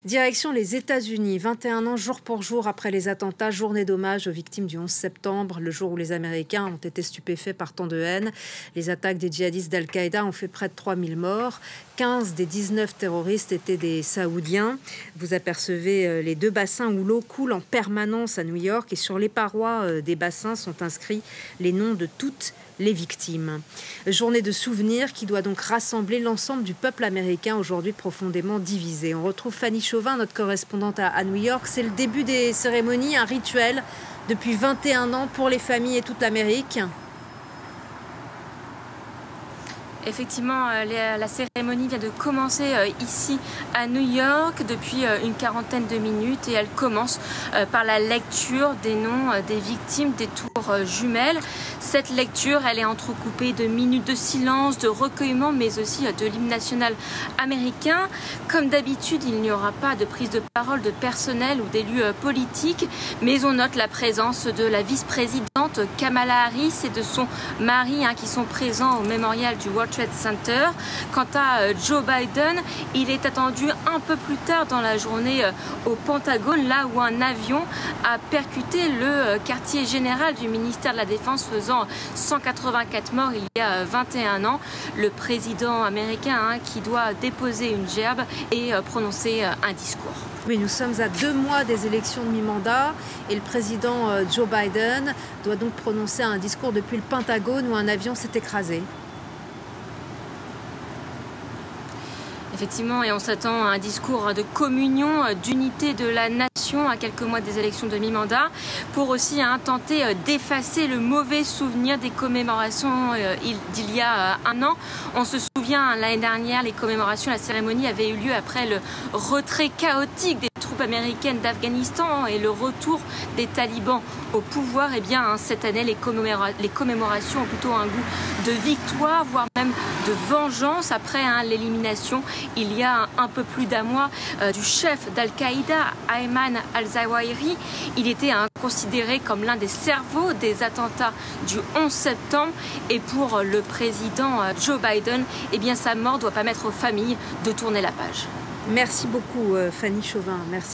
Direction les États-Unis, 21 ans jour pour jour après les attentats, journée d'hommage aux victimes du 11 septembre, le jour où les Américains ont été stupéfaits par tant de haine. Les attaques des djihadistes d'Al-Qaïda ont fait près de 3000 morts. 15 des 19 terroristes étaient des Saoudiens. Vous apercevez les deux bassins où l'eau coule en permanence à New York et sur les parois des bassins sont inscrits les noms de toutes les victimes. Journée de souvenirs qui doit donc rassembler l'ensemble du peuple américain aujourd'hui profondément divisé. On retrouve Fanny Chauvin, notre correspondante à New York. C'est le début des cérémonies, un rituel depuis 21 ans pour les familles et toute l'Amérique. Effectivement, la cérémonie vient de commencer ici à New York depuis une quarantaine de minutes et elle commence par la lecture des noms des victimes des tours jumelles. Cette lecture, elle est entrecoupée de minutes de silence, de recueillement, mais aussi de l'hymne national américain. Comme d'habitude, il n'y aura pas de prise de parole de personnel ou d'élus politiques, mais on note la présence de la vice-présidente Kamala Harris et de son mari qui sont présents au mémorial du World Trade Center. Quant à Joe Biden, il est attendu un peu plus tard dans la journée au Pentagone, là où un avion a percuté le quartier général du ministère de la Défense, faisant 184 morts il y a 21 ans. Le président américain qui doit déposer une gerbe et prononcer un discours. Oui, nous sommes à 2 mois des élections de mi-mandat et le président Joe Biden doit donc prononcer un discours depuis le Pentagone où un avion s'est écrasé. Effectivement, et on s'attend à un discours de communion, d'unité de la nation à quelques mois des élections de mi-mandat pour aussi tenter d'effacer le mauvais souvenir des commémorations d'il y a un an. On se souvient, l'année dernière, les commémorations, la cérémonie avait eu lieu après le retrait chaotique des troupes américaines d'Afghanistan et le retour des talibans au pouvoir. Et bien, cette année, les commémorations ont plutôt un goût de victoire, voire même de vengeance après l'élimination il y a un peu plus d'un mois du chef d'Al-Qaïda, Ayman al-Zawahiri. Il était considéré comme l'un des cerveaux des attentats du 11 septembre. Et pour le président Joe Biden, eh bien, sa mort ne doit pas permettre aux familles de tourner la page. Merci beaucoup Fanny Chauvin. Merci.